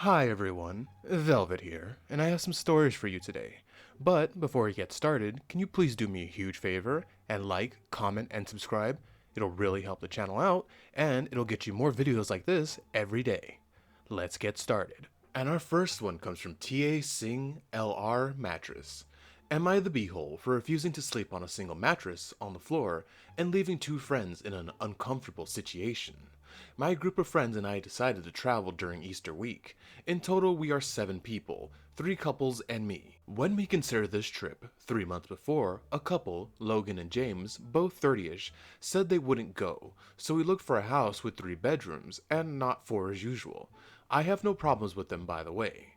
Hi everyone, Velvet here, and I have some stories for you today. But before we get started, can you please do me a huge favor and like, comment, and subscribe? It'll really help the channel out, and it'll get you more videos like this every day. Let's get started. And our first one comes from TA Singh LR Mattress. Am I the beehole for refusing to sleep on a single mattress on the floor and leaving two friends in an uncomfortable situation? My group of friends and I decided to travel during Easter week. In total, we are 7 people, 3 couples and me. When we considered this trip, 3 months before, a couple, Logan and James, both 30ish, said they wouldn't go, so we looked for a house with 3 bedrooms, and not 4 as usual. I have no problems with them, by the way.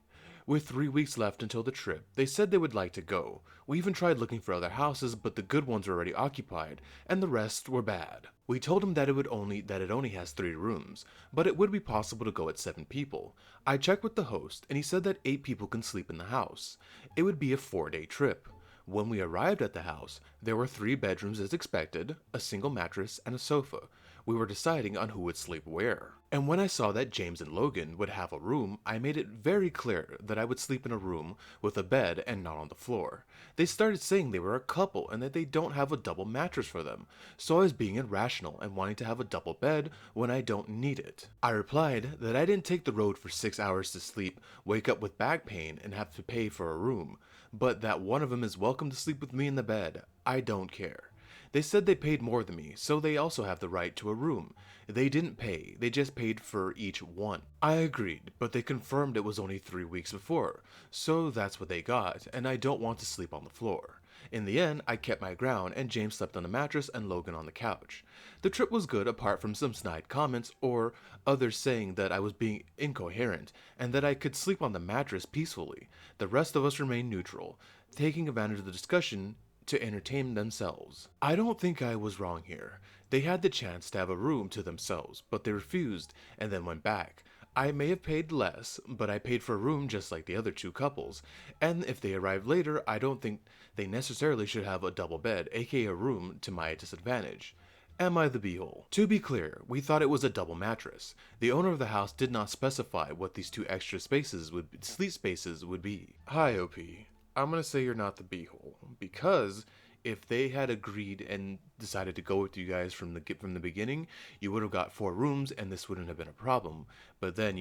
With 3 weeks left until the trip, they said they would like to go. We even tried looking for other houses, but the good ones were already occupied, and the rest were bad. We told them that it only has 3 rooms, but it would be possible to go at 7 people. I checked with the host, and he said that 8 people can sleep in the house. It would be a 4-day trip. When we arrived at the house, there were 3 bedrooms as expected, a single mattress, and a sofa. We were deciding on who would sleep where. And when I saw that James and Logan would have a room, I made it very clear that I would sleep in a room with a bed and not on the floor. They started saying they were a couple and that they don't have a double mattress for them, so I was being irrational and wanting to have a double bed when I don't need it. I replied that I didn't take the road for 6 hours to sleep, wake up with back pain, and have to pay for a room, but that one of them is welcome to sleep with me in the bed. I don't care. They said they paid more than me, so they also have the right to a room. They didn't pay, they just paid for each one. I agreed, but they confirmed it was only 3 weeks before, so that's what they got, and I don't want to sleep on the floor. In the end, I kept my ground, and James slept on the mattress and Logan on the couch. The trip was good apart from some snide comments or others saying that I was being incoherent, and that I could sleep on the mattress peacefully. The rest of us remained neutral, taking advantage of the discussion to entertain themselves. I don't think I was wrong here. They had the chance to have a room to themselves, but they refused and then went back. I may have paid less, but I paid for a room just like the other 2 couples, and if they arrived later, I don't think they necessarily should have a double bed, aka a room, to my disadvantage. Am I the beehole? To be clear, we thought it was a double mattress. The owner of the house did not specify what these 2 extra sleep spaces would be. Hi, OP. I'm gonna say you're not the beehole because if they had agreed and decided to go with you guys from the beginning, you would have got 4 rooms and this wouldn't have been a problem. But then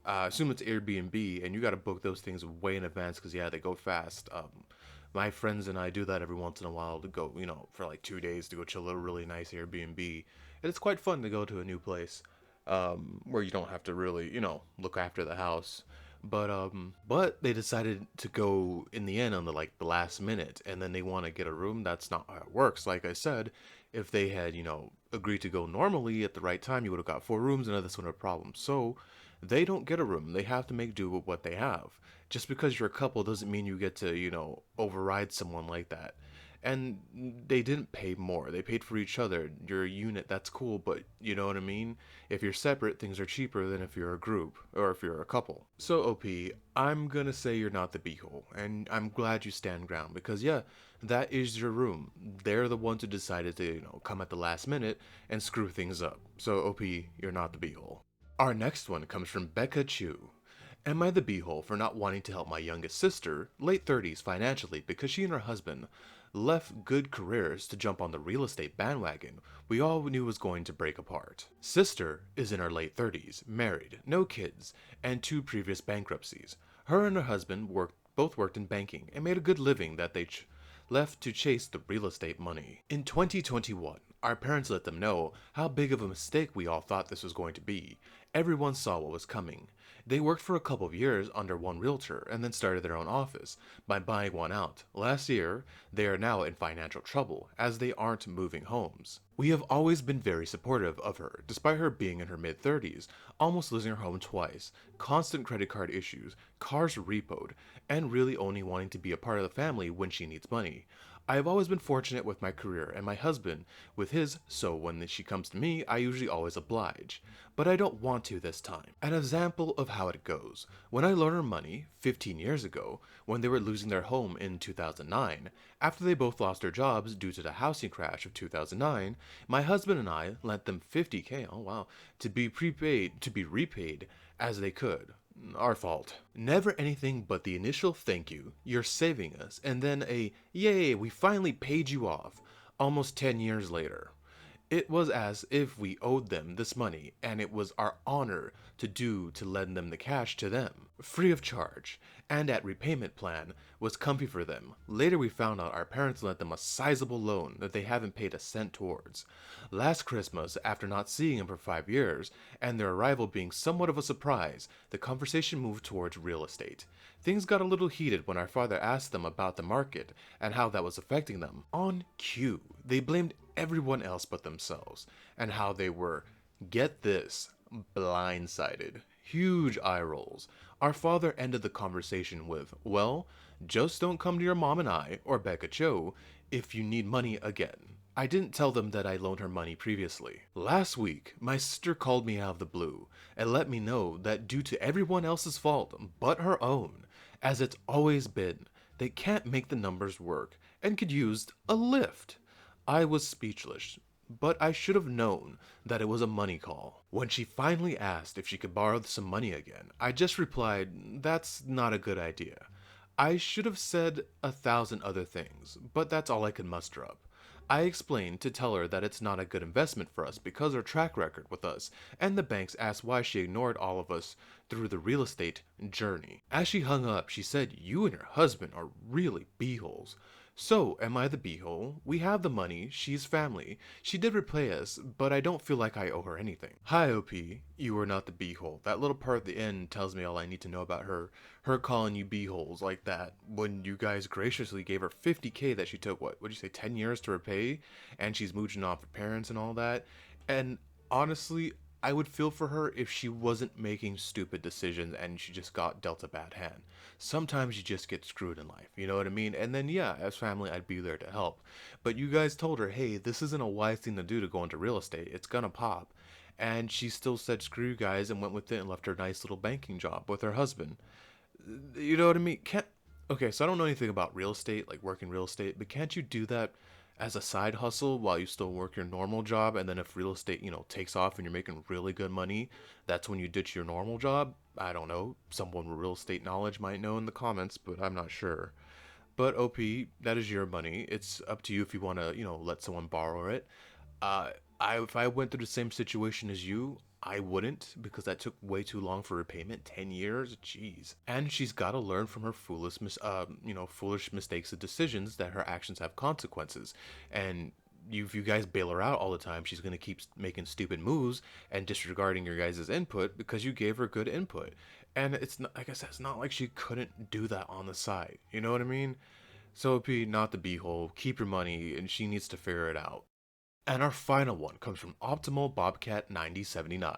assume it's Airbnb and you got to book those things way in advance because yeah, they go fast. My friends and I do that every once in a while to go, for like 2 days to go chill at a really nice Airbnb, and it's quite fun to go to a new place where you don't have to really, look after the house. But they decided to go in the end on the last minute, and then they want to get a room. That's not how it works. Like I said, if they had agreed to go normally at the right time, you would have got 4 rooms, and this wouldn't have a problem. So they don't get a room. They have to make do with what they have. Just because you're a couple doesn't mean you get to override someone like that. And they didn't pay more. They paid for each other. You're a unit, that's cool, but you know what I mean? If you're separate, things are cheaper than if you're a group, or if you're a couple. So, OP, I'm gonna say you're not the beehole, and I'm glad you stand ground, because yeah, that is your room. They're the ones who decided to, come at the last minute and screw things up. So, OP, you're not the beehole. Our next one comes from Becca Chu. Am I the beehole for not wanting to help my youngest sister, late 30s, financially because she and her husband left good careers to jump on the real estate bandwagon we all knew was going to break apart? Sister is in her late 30s, married, no kids, and 2 previous bankruptcies. Her and her husband both worked in banking and made a good living that they left to chase the real estate money. In 2021, our parents let them know how big of a mistake we all thought this was going to be. Everyone saw what was coming. They worked for a couple of years under one realtor and then started their own office by buying one out. Last year, they are now in financial trouble as they aren't moving homes. We have always been very supportive of her, despite her being in her mid-30s, almost losing her home twice, constant credit card issues, cars repoed, and really only wanting to be a part of the family when she needs money. I have always been fortunate with my career and my husband with his, so when she comes to me, I usually always oblige. But I don't want to this time. An example of how it goes. When I loaned her money 15 years ago, when they were losing their home in 2009, after they both lost their jobs due to the housing crash of 2009, my husband and I lent them 50K, oh wow, to be repaid as they could. Our fault. Never anything but the initial thank you, you're saving us, and then a yay, we finally paid you off, almost 10 years later. It was as if we owed them this money, and it was our honor to lend them the cash to them, free of charge, and at repayment plan was comfy for them. Later we found out our parents lent them a sizable loan that they haven't paid a cent towards. Last Christmas, after not seeing him for 5 years, and their arrival being somewhat of a surprise, the conversation moved towards real estate. Things got a little heated when our father asked them about the market and how that was affecting them. On cue, they blamed everyone else but themselves, and how they were, get this, blindsided. Huge eye rolls. Our father ended the conversation with, well, just don't come to your mom and I, or Becca Cho, if you need money again. I didn't tell them that I loaned her money previously. Last week, my sister called me out of the blue and let me know that due to everyone else's fault but her own, as it's always been, they can't make the numbers work and could use a lift. I was speechless, but I should have known that it was a money call. When she finally asked if she could borrow some money again, I just replied, that's not a good idea. I should have said 1,000 other things, but that's all I could muster up. I explained to tell her that it's not a good investment for us because her track record with us, and the banks asked why she ignored all of us through the real estate journey. As she hung up, she said, you and your husband are really beeholes. So, am I the beehole? We have the money, she's family. She did repay us, but I don't feel like I owe her anything. Hi, OP. You are not the beehole. That little part at the end tells me all I need to know about her. Her calling you beeholes like that when you guys graciously gave her 50K that she took, what'd you say, 10 years to repay? And she's mooching off her parents and all that. And honestly, I would feel for her if she wasn't making stupid decisions and she just got dealt a bad hand. Sometimes you just get screwed in life, you know what I mean? And then, yeah, as family, I'd be there to help. But you guys told her, hey, this isn't a wise thing to do to go into real estate. It's gonna pop. And she still said, screw you guys, and went with it and left her nice little banking job with her husband. You know what I mean? Can't. Okay, so I don't know anything about real estate, like working real estate, but can't you do that as a side hustle while you still work your normal job? And then if real estate, takes off and you're making really good money, that's when you ditch your normal job? I don't know. Someone with real estate knowledge might know in the comments, but I'm not sure. But OP, that is your money. It's up to you if you want to, let someone borrow it. Uh, if I went through the same situation as you, I wouldn't because that took way too long for repayment. 10 years, jeez. And she's got to learn from her foolish mistakes and decisions that her actions have consequences. And if you guys bail her out all the time, she's gonna keep making stupid moves and disregarding your guys' input because you gave her good input. And it's not, like I said, it's not like she couldn't do that on the side. You know what I mean? So OP, not the beehole. Keep your money, and she needs to figure it out. And our final one comes from Optimal Bobcat 9079.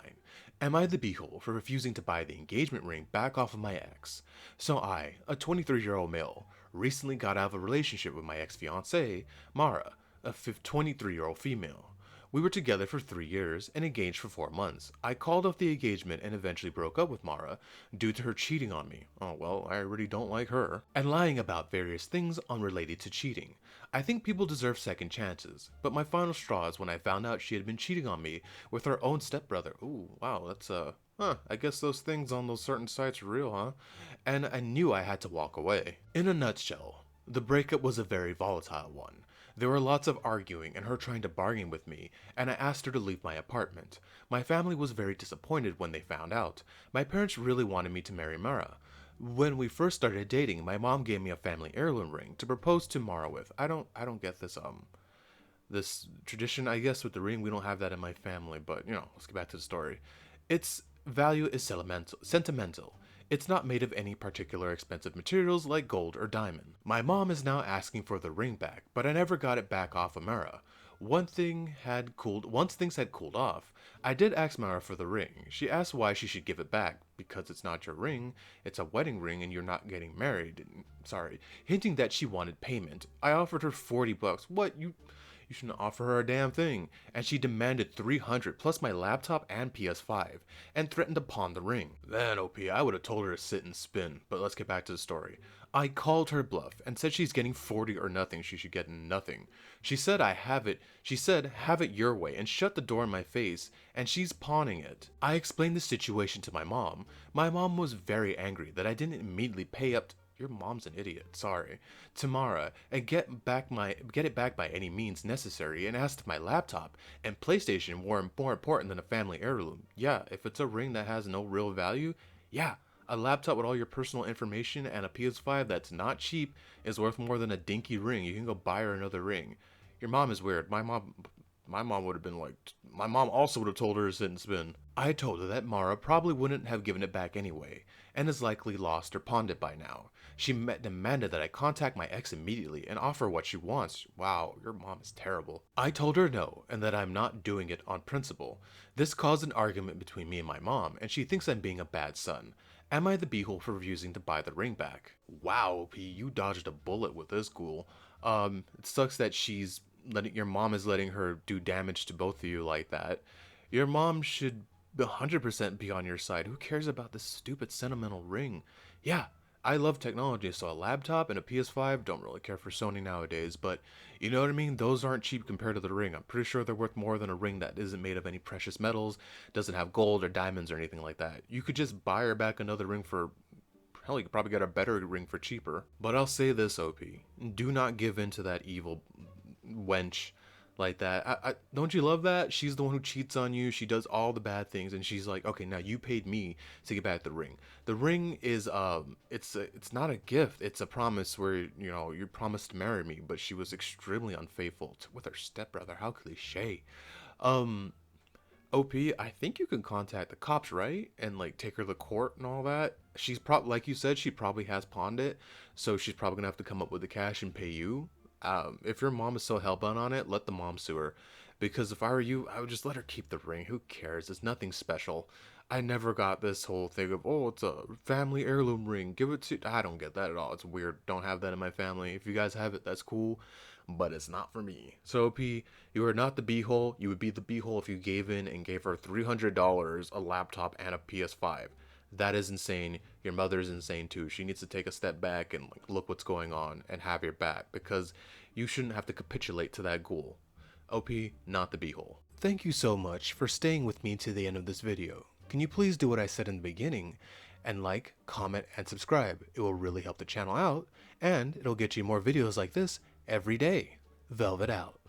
Am I the beehole for refusing to buy the engagement ring back off of my ex? So I, a 23-year-old male, recently got out of a relationship with my ex-fiancée, Mara, a 23-year-old female. We were together for 3 years and engaged for 4 months. I called off the engagement and eventually broke up with Mara due to her cheating on me. Oh well, I already don't like her. And lying about various things unrelated to cheating. I think people deserve second chances, but my final straw is when I found out she had been cheating on me with her own stepbrother. Ooh, wow, that's I guess those things on those certain sites are real, huh? And I knew I had to walk away. In a nutshell, the breakup was a very volatile one. There were lots of arguing and her trying to bargain with me, and I asked her to leave my apartment. My family was very disappointed when they found out. My parents really wanted me to marry Mara. When we first started dating, my mom gave me a family heirloom ring to propose to Mara with. I don't get this tradition, I guess, with the ring. We don't have that in my family, but let's get back to the story. Its value is sentimental. It's not made of any particular expensive materials like gold or diamond. My mom is now asking for the ring back, but I never got it back off of Mara. Once things had cooled off, I did ask Mara for the ring. She asked why she should give it back, because it's not your ring, it's a wedding ring and you're not getting married. Sorry, hinting that she wanted payment. I offered her $40. What, you You shouldn't offer her a damn thing. And she demanded 300 plus my laptop and PS5 and threatened to pawn the ring. Then, OP, I would have told her to sit and spin, but let's get back to the story. I called her bluff and said she's getting 40 or nothing, she should get nothing. She said have it your way and shut the door in my face, and she's pawning it. I explained the situation to my mom. My mom was very angry that I didn't immediately pay up your mom's an idiot, sorry. Tamara, and get it back by any means necessary, and asked if my laptop and PlayStation were more important than a family heirloom. Yeah, if it's a ring that has no real value, yeah. A laptop with all your personal information and a PS5 that's not cheap is worth more than a dinky ring. You can go buy her another ring. Your mom is weird. My mom would have been like, my mom also would have told her to sit and spin. I told her that Mara probably wouldn't have given it back anyway, and is likely lost or pawned it by now. She demanded that I contact my ex immediately and offer what she wants. Wow, your mom is terrible. I told her no, and that I'm not doing it on principle. This caused an argument between me and my mom, and she thinks I'm being a bad son. Am I the beehole for refusing to buy the ring back? Wow, P, you dodged a bullet with this ghoul. It sucks that your mom is letting her do damage to both of you like that. Your mom should 100% be on your side. Who cares about this stupid sentimental ring? Yeah, I love technology, so a laptop and a PS5, don't really care for Sony nowadays, but you know what I mean? Those aren't cheap compared to the ring. I'm pretty sure they're worth more than a ring that isn't made of any precious metals, doesn't have gold or diamonds or anything like that. You could just buy her back another ring for, hell, you could probably get a better ring for cheaper. But I'll say this, OP, do not give in to that evil wench like that. Don't you love that? She's the one who cheats on you. She does all the bad things, and she's like, okay, now you paid me to get back the ring. The ring is it's not a gift. It's a promise where you promised to marry me. But she was extremely unfaithful with her stepbrother. How cliche. OP, I think you can contact the cops, right? And like take her to court and all that. She's probably, like you said, she probably has pawned it, so she's probably gonna have to come up with the cash and pay you. If your mom is so hellbent on it, let the mom sue her. Because if I were you, I would just let her keep the ring. Who cares? It's nothing special. I never got this whole thing of, oh, it's a family heirloom ring. Give it to. I don't get that at all. It's weird. Don't have that in my family. If you guys have it, that's cool. But it's not for me. So, P, you are not the beehole. You would be the beehole if you gave in and gave her $300, a laptop, and a PS5. That is insane. Your mother is insane too. She needs to take a step back and like look what's going on and have your back, because you shouldn't have to capitulate to that ghoul. OP, not the beehole. Thank you so much for staying with me to the end of this video. Can you please do what I said in the beginning and like, comment, and subscribe? It will really help the channel out, and it'll get you more videos like this every day. Velvet out.